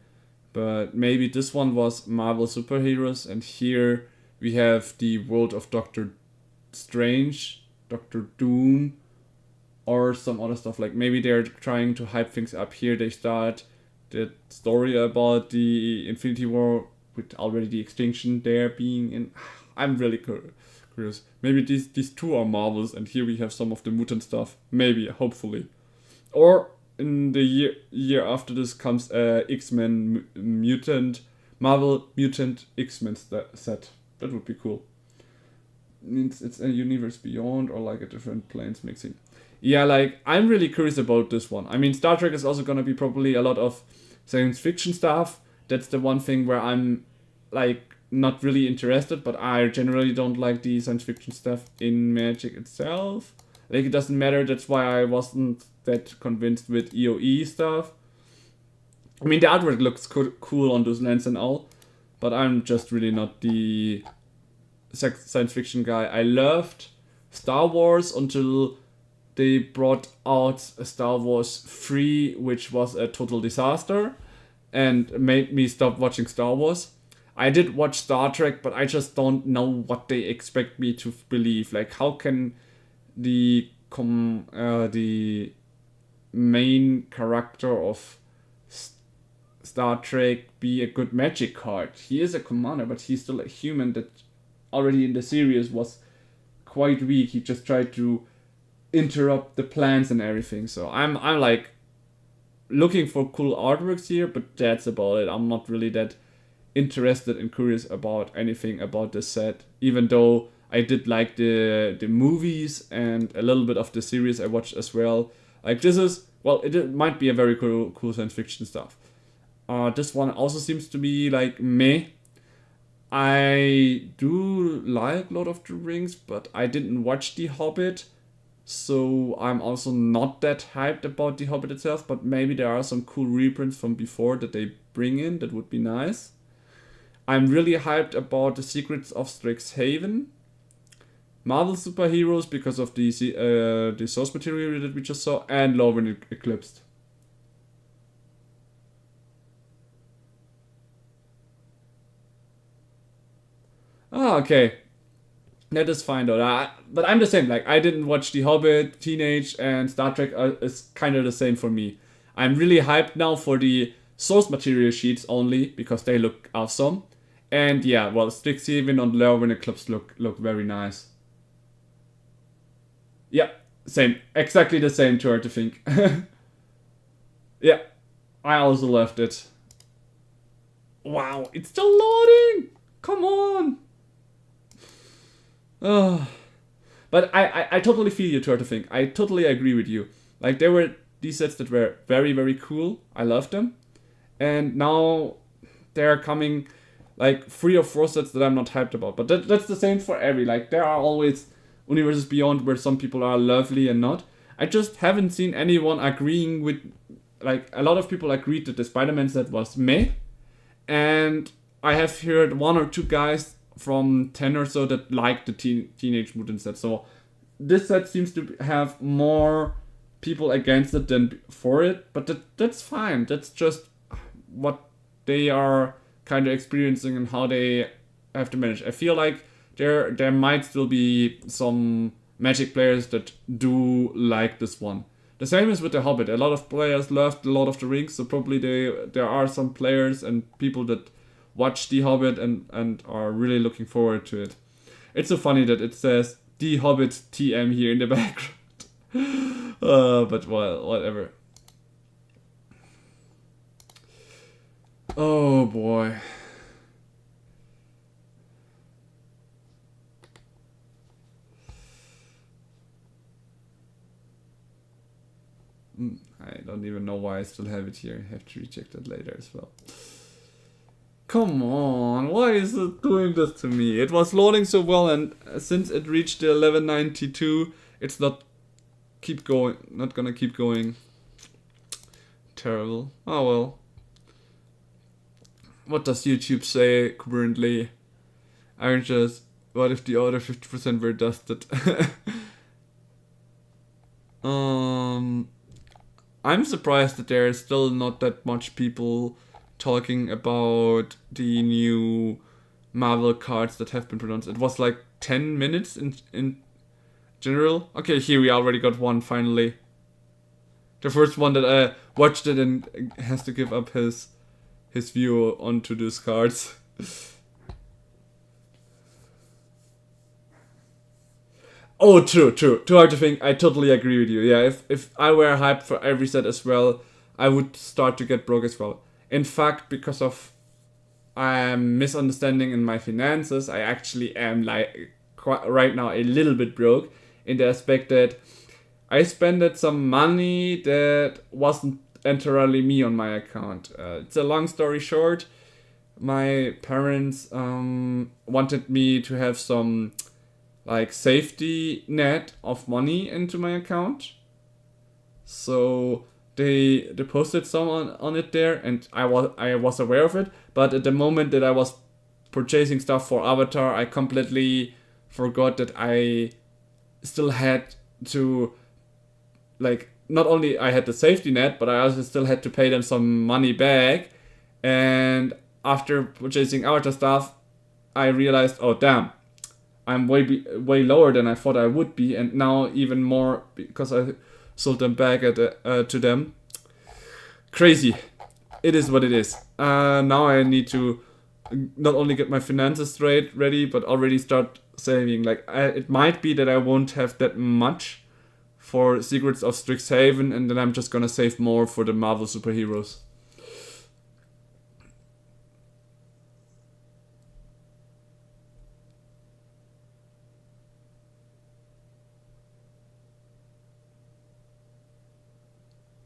But maybe this one was Marvel Superheroes, and here we have the world of Doctor Strange, Doctor Doom, or some other stuff. Like maybe they're trying to hype things up here. They start the story about the Infinity War with already the extinction there being in. I'm really curious. Maybe these two are Marvels, and here we have some of the mutant stuff. Maybe, hopefully, or in the year after this comes X-Men mutant Marvel mutant X-Men set. That would be cool. Means it's a universe beyond or like a different planes mixing. Yeah, like I'm really curious about this one. I mean, Star Trek is also gonna be probably a lot of science fiction stuff. That's the one thing where I'm like not really interested, but I generally don't like the science fiction stuff in Magic itself. Like it doesn't matter. That's why I wasn't that convinced with EOE stuff. I mean, the artwork looks cool on those lands and all, but I'm just really not the science fiction guy. I loved Star Wars until they brought out Star Wars 3, which was a total disaster and made me stop watching Star Wars. I did watch Star Trek, but I just don't know what they expect me to believe. Like, how can the main character of Star Trek be a good magic card? He is a commander, but he's still a human that already in the series was quite weak. He just tried to interrupt the plans and everything. So I'm like looking for cool artworks here, but that's about it. I'm not really that interested and curious about anything about this set, even though I did like the movies and a little bit of the series I watched as well. Like this is, well, it might be a very cool science fiction stuff. This one also seems to be like meh. I do like Lord of the Rings, but I didn't watch The Hobbit, so I'm also not that hyped about The Hobbit itself, but maybe there are some cool reprints from before that they bring in, that would be nice. I'm really hyped about the Secrets of Strixhaven, Marvel Superheroes because of the source material that we just saw, and Lorwyn Eclipsed. Ah, okay. That is fine though. But I'm the same. Like I didn't watch The Hobbit, Teenage, and Star Trek is kind of the same for me. I'm really hyped now for the source material sheets only because they look awesome. And yeah, well, Strixhaven and Lorwyn Eclipse look very nice. Yeah, same. Exactly the same turn to think. Yeah, I also left it. Wow, it's still loading! Come on! But I totally feel you, Turtle Think. I totally agree with you. Like, there were these sets that were very cool. I loved them. And now there are coming, like, 3 or 4 sets that I'm not hyped about. But that's the same for every. Like, there are always universes beyond where some people are lovely and not. I just haven't seen anyone agreeing with, like, a lot of people agreed that the Spider-Man set was meh. And I have heard 1 or 2 guys from 10 or so that like the Teenage Mutant set. So this set seems to have more people against it than for it, but that's fine. That's just what they are kind of experiencing and how they have to manage. I feel like there might still be some Magic players that do like this one. The same is with The Hobbit. A lot of players loved Lord of the Rings, so probably there are some players and people that watch The Hobbit and are really looking forward to it. It's so funny that it says The Hobbit TM here in the background. But well, whatever. Oh boy. I don't even know why I still have it here. I have to reject it later as well. Come on, why is it doing this to me? It was loading so well, and since it reached the 1192, it's not gonna keep going. Terrible. Oh well. What does YouTube say currently? What if the other 50% were dusted? I'm surprised that there is still not that much people talking about the new Marvel cards that have been pronounced. It was like 10 minutes in general. Okay, here we already got one finally. The first one that I watched it and has to give up his view onto these cards. Oh, true. Too hard to think. I totally agree with you. Yeah, if I were hyped for every set as well, I would start to get broke as well. In fact, because of misunderstanding in my finances, I actually am like right now a little bit broke in the aspect that I spent some money that wasn't entirely me on my account. It's a long story short. My parents wanted me to have some like safety net of money into my account, so they deposited some on it there, and I was aware of it. But at the moment that I was purchasing stuff for Avatar, I completely forgot that I still had to, like, not only I had the safety net, but I also still had to pay them some money back. And after purchasing Avatar stuff, I realized, oh damn, I'm way lower than I thought I would be, and now even more because I sold them back to them. Crazy. It is what it is. Now I need to not only get my finances ready, but already start saving. Like it might be that I won't have that much for Secrets of Strixhaven, and then I'm just gonna save more for the Marvel superheroes.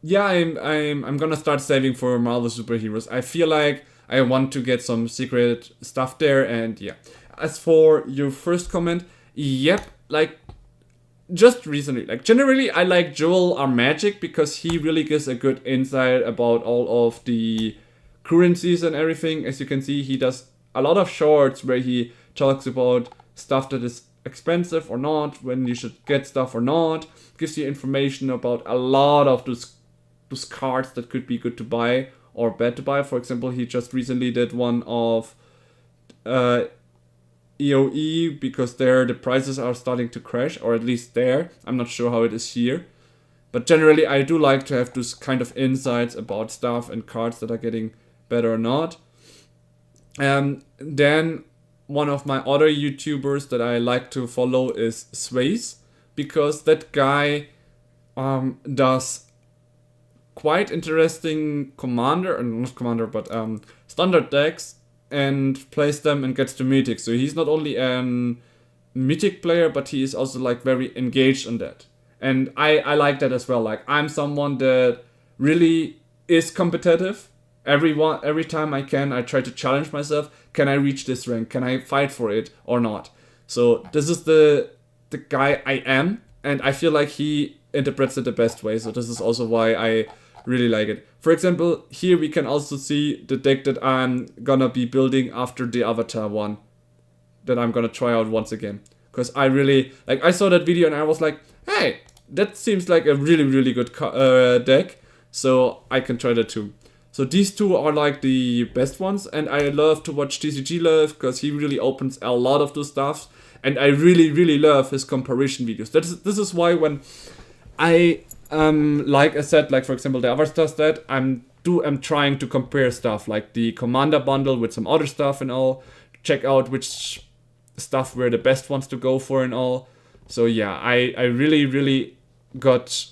Yeah, I'm gonna start saving for Marvel superheroes. I feel like I want to get some secret stuff there, and yeah. As for your first comment, yep, like just recently, like generally I like Joel or Magic because he really gives a good insight about all of the currencies and everything. As you can see, he does a lot of shorts where he talks about stuff that is expensive or not, when you should get stuff or not, gives you information about a lot of those cards that could be good to buy or bad to buy. For example, he just recently did one of EOE because there the prices are starting to crash, or at least there. I'm not sure how it is here. But generally, I do like to have those kind of insights about stuff and cards that are getting better or not. Then one of my other YouTubers that I like to follow is Sways, because that guy does quite interesting standard decks and plays them and gets to mythic. So he's not only an mythic player, but he is also like very engaged in that. And I like that as well. Like I'm someone that really is competitive. Every time I can, I try to challenge myself. Can I reach this rank? Can I fight for it or not? So this is the guy I am, and I feel like he interprets it the best way. So this is also why I really like it. For example, here we can also see the deck that I'm gonna be building after the Avatar one, that I'm gonna try out once again. Because I really, like, I saw that video and I was like, hey, that seems like a really, really good deck. So I can try that too. So these two are like the best ones, and I love to watch TCG Love because he really opens a lot of those stuff, and I really, really love his comparison videos. This is why when I like I said, like for example the Avatar stat, I'm trying to compare stuff like the Commander bundle with some other stuff and all, check out which stuff were the best ones to go for and all. So yeah, I really got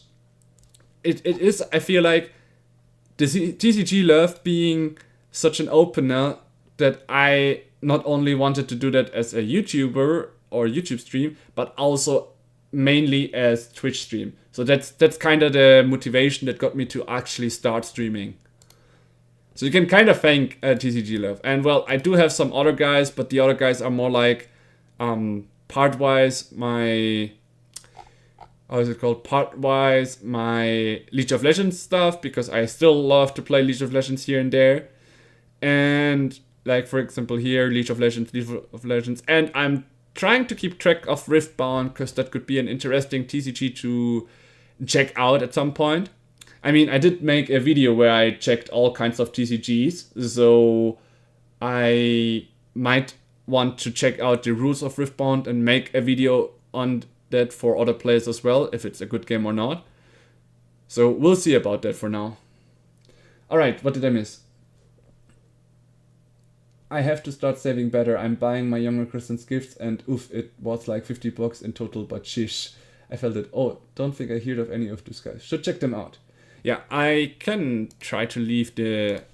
it is, I feel like the TCG Love being such an opener that I not only wanted to do that as a YouTuber or YouTube stream, but also mainly as Twitch stream. So that's kind of the motivation that got me to actually start streaming. So you can kind of thank TCG Love. And well, I do have some other guys, but the other guys are more like part-wise my... How is it called? Part-wise my League of Legends stuff, because I still love to play League of Legends here and there. And like, for example, here, League of Legends. And I'm trying to keep track of Riftbound, because that could be an interesting TCG to check out at some point. I mean, I did make a video where I checked all kinds of TCGs, so I might want to check out the rules of Riftbound and make a video on that for other players as well, if it's a good game or not. So we'll see about that for now. Alright, what did I miss? I have to start saving better. I'm buying my younger Christians gifts, and oof, it was like 50 bucks in total, but sheesh. I felt it. Oh, don't think I heard of any of these guys. Should check them out. Yeah, I can try to leave that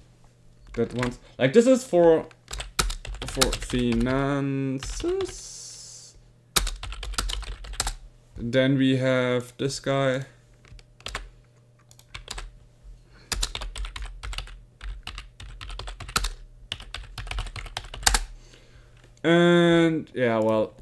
ones. Like, this is for finances. Then we have this guy. And yeah, well,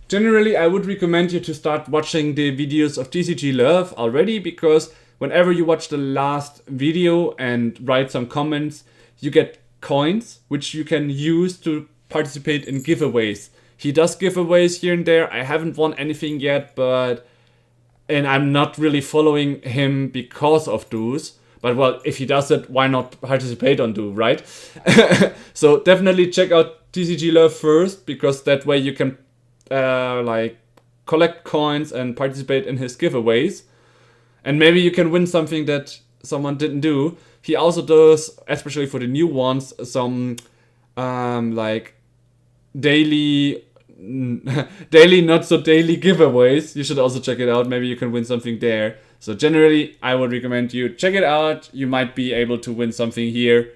generally, I would recommend you to start watching the videos of TCG Love already, because whenever you watch the last video and write some comments, you get coins, which you can use to participate in giveaways. He does giveaways here and there. I haven't won anything yet, and I'm not really following him because of those. But well, if he does it, why not participate on do, right? So definitely check out TCG Love first, because that way you can like collect coins and participate in his giveaways, and maybe you can win something that someone didn't do. He also does, especially for the new ones, some like daily not so daily giveaways. You should also check it out. Maybe you can win something there. So generally, I would recommend you check it out. You might be able to win something here.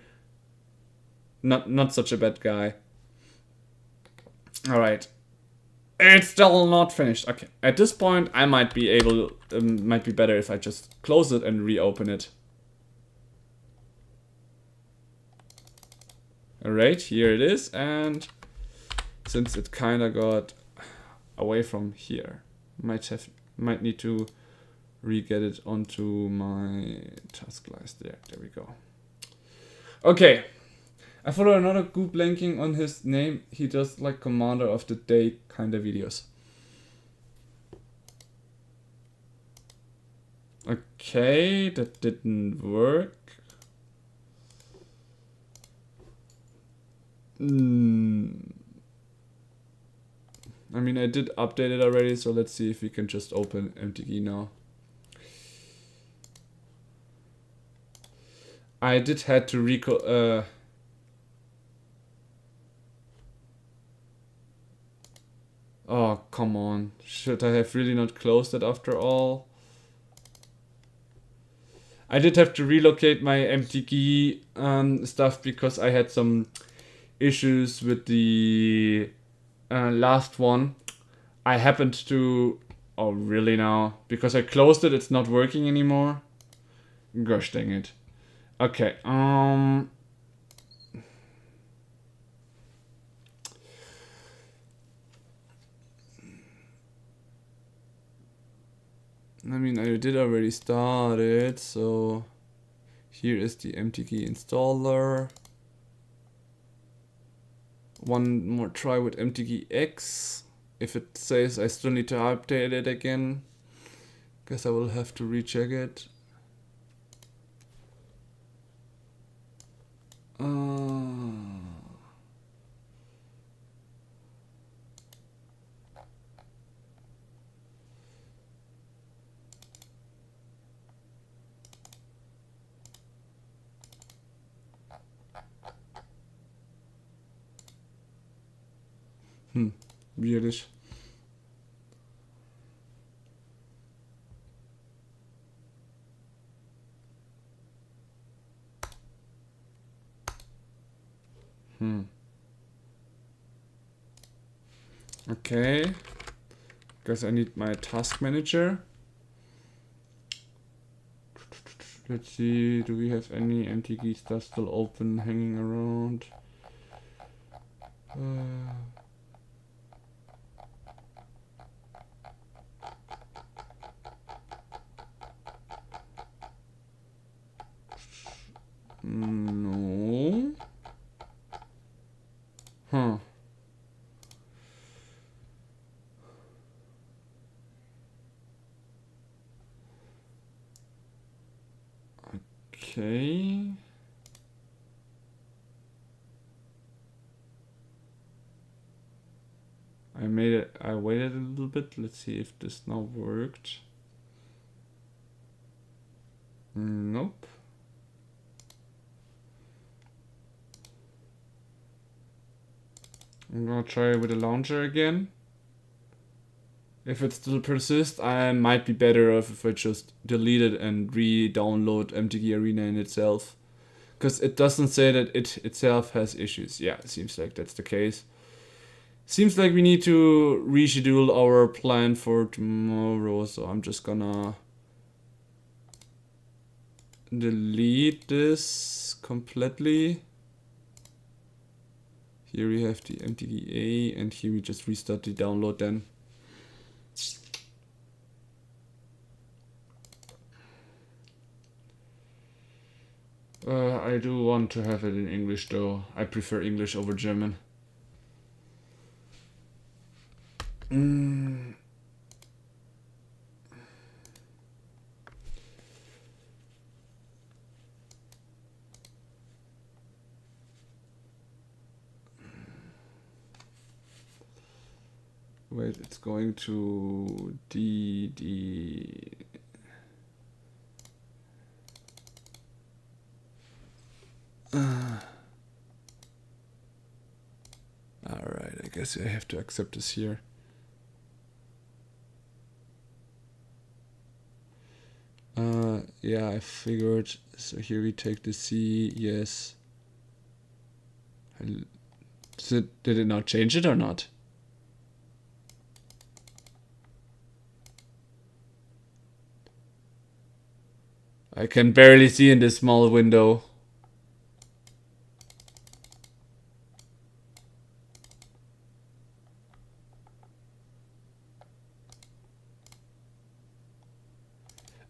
Not such a bad guy. All right. It's still not finished. Okay, at this point, I might be able, might be better if I just close it and reopen it. Alright, here it is, and since it kinda got away from here, might need to re-get it onto my task list. There we go. Okay. I follow another Goop blanking on his name. He does like Commander of the Day kind of videos. Okay, that didn't work. I mean, I did update it already, so let's see if we can just open MTG now. I did had to oh, come on. Should I have really not closed it after all? I did have to relocate my MTG stuff because I had some issues with the last one. I happened to... Oh, really now? Because I closed it, it's not working anymore? Gosh dang it. Okay, I mean, I did already start it, so here is the MTG installer. One more try with MTG X. If it says I still need to update it again, guess I will have to recheck it. Weirdish. Okay. Guess I need my task manager. Let's see, do we have any MTG stuff still open, hanging around? No. Huh. Okay. I waited a little bit. Let's see if this now worked. Nope. I'm gonna try with the launcher again. If it still persists, I might be better off if I just delete it and re-download MTG Arena in itself. Because it doesn't say that it itself has issues. Yeah, it seems like that's the case. Seems like we need to reschedule our plan for tomorrow, so I'm just gonna delete this completely. Here we have the MTGA, and here we just restart the download then. I do want to have it in English though. I prefer English over German. Wait, it's going to DD. Alright, I guess I have to accept this here. Yeah, I figured. So here we take the C, yes. Did it not change it or not? I can barely see in this small window.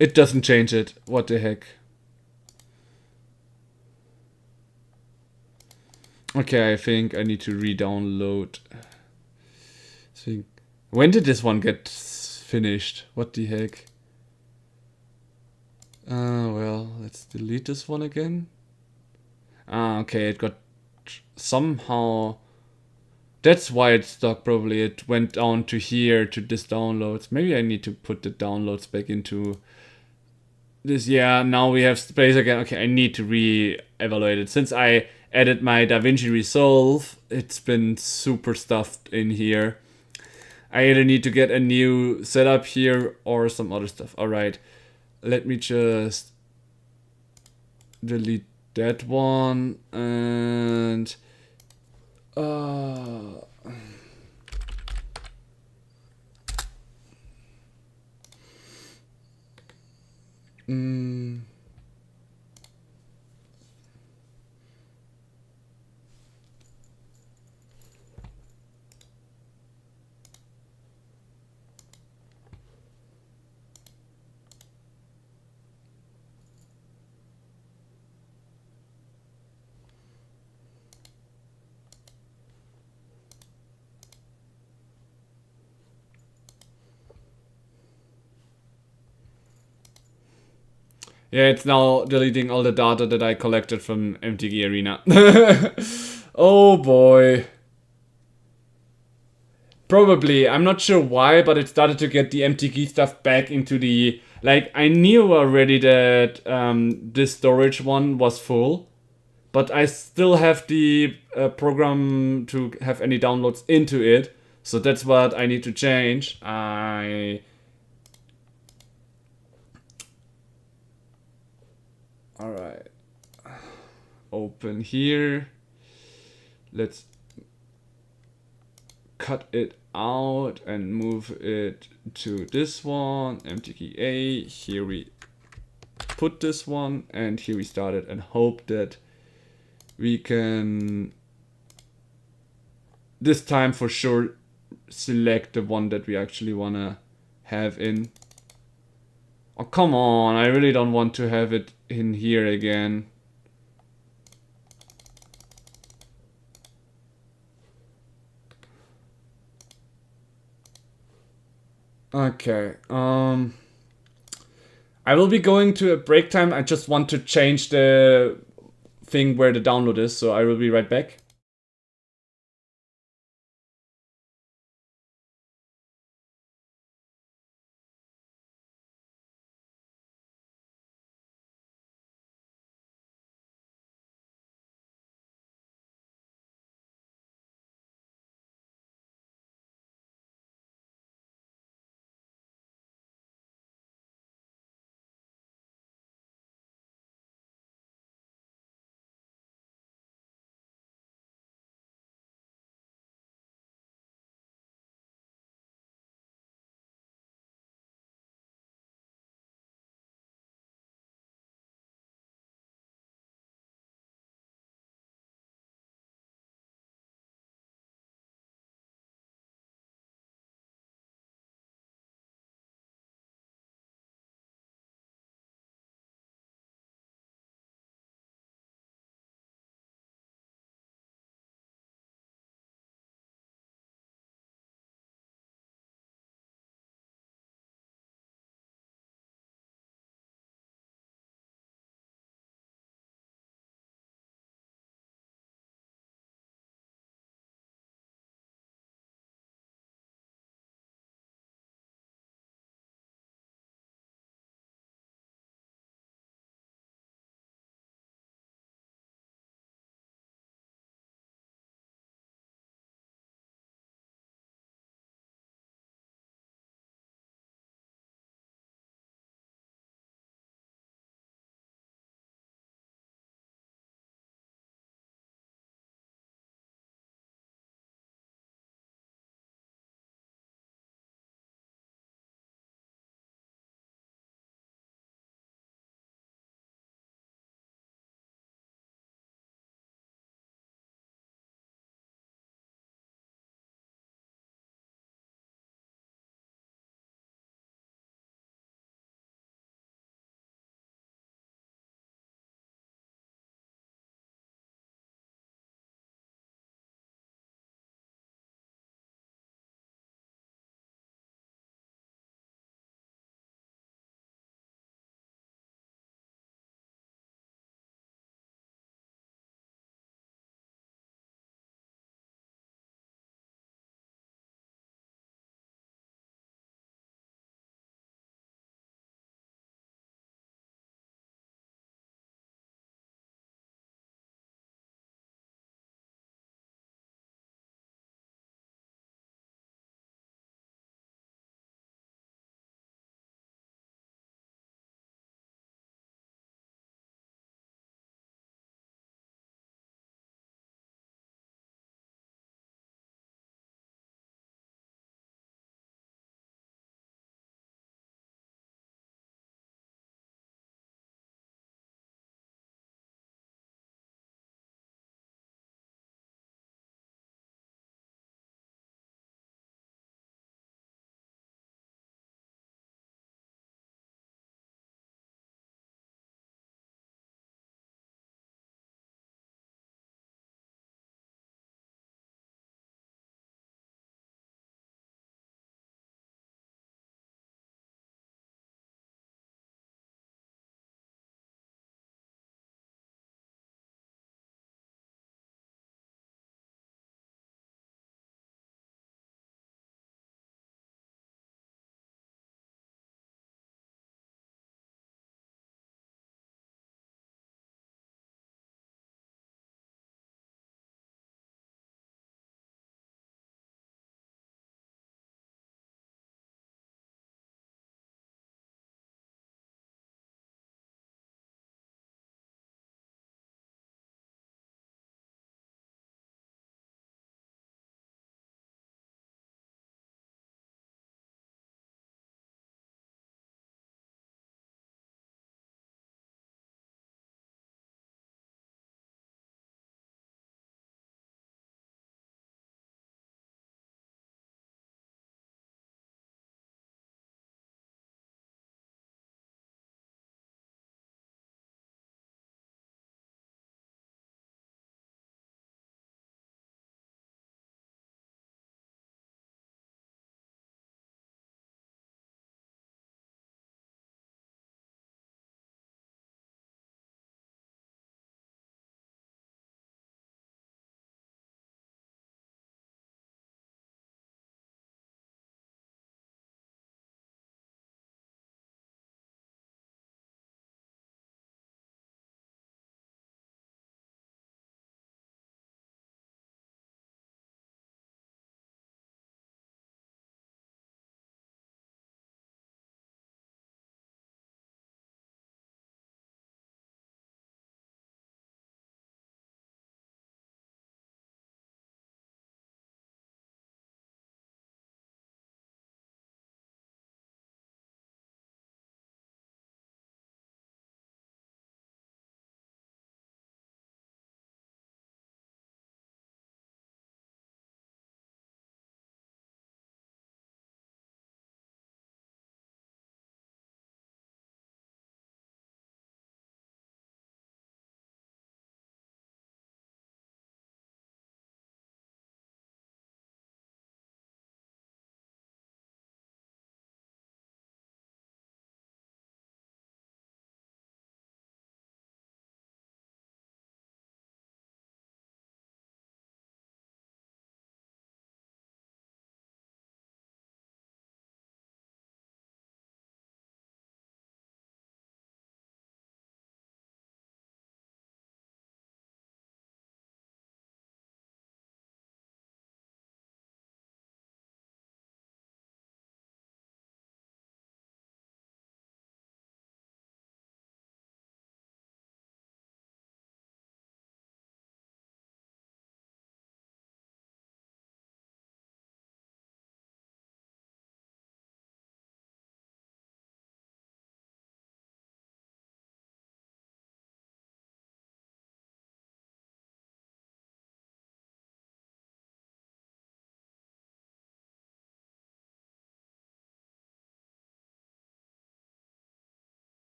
It doesn't change it. What the heck? Okay, I think I need to re-download. So when did this one get finished? What the heck? Well, let's delete this one again. Okay, it got somehow... That's why it's stuck, probably. It went down to here, to this downloads. Maybe I need to put the downloads back into this. Yeah, now we have space again. Okay, I need to re-evaluate it. Since I added my DaVinci Resolve, it's been super stuffed in here. I either need to get a new setup here or some other stuff. Alright, let me just delete that one and... Yeah, it's now deleting all the data that I collected from MTG Arena. Oh boy. Probably, I'm not sure why, but it started to get the MTG stuff back into the... Like, I knew already that this storage one was full, but I still have the program to have any downloads into it. So that's what I need to change. Alright. Open here. let's cut it out and move it to this one, MTGA. Here we put this one, and here we start it, and hope that we can this time for sure select the one that we actually want to have in. Oh, come on, I really don't want to have it in here again. Okay, I will be going to a break time. I just want to change the thing where the download is, so I will be right back.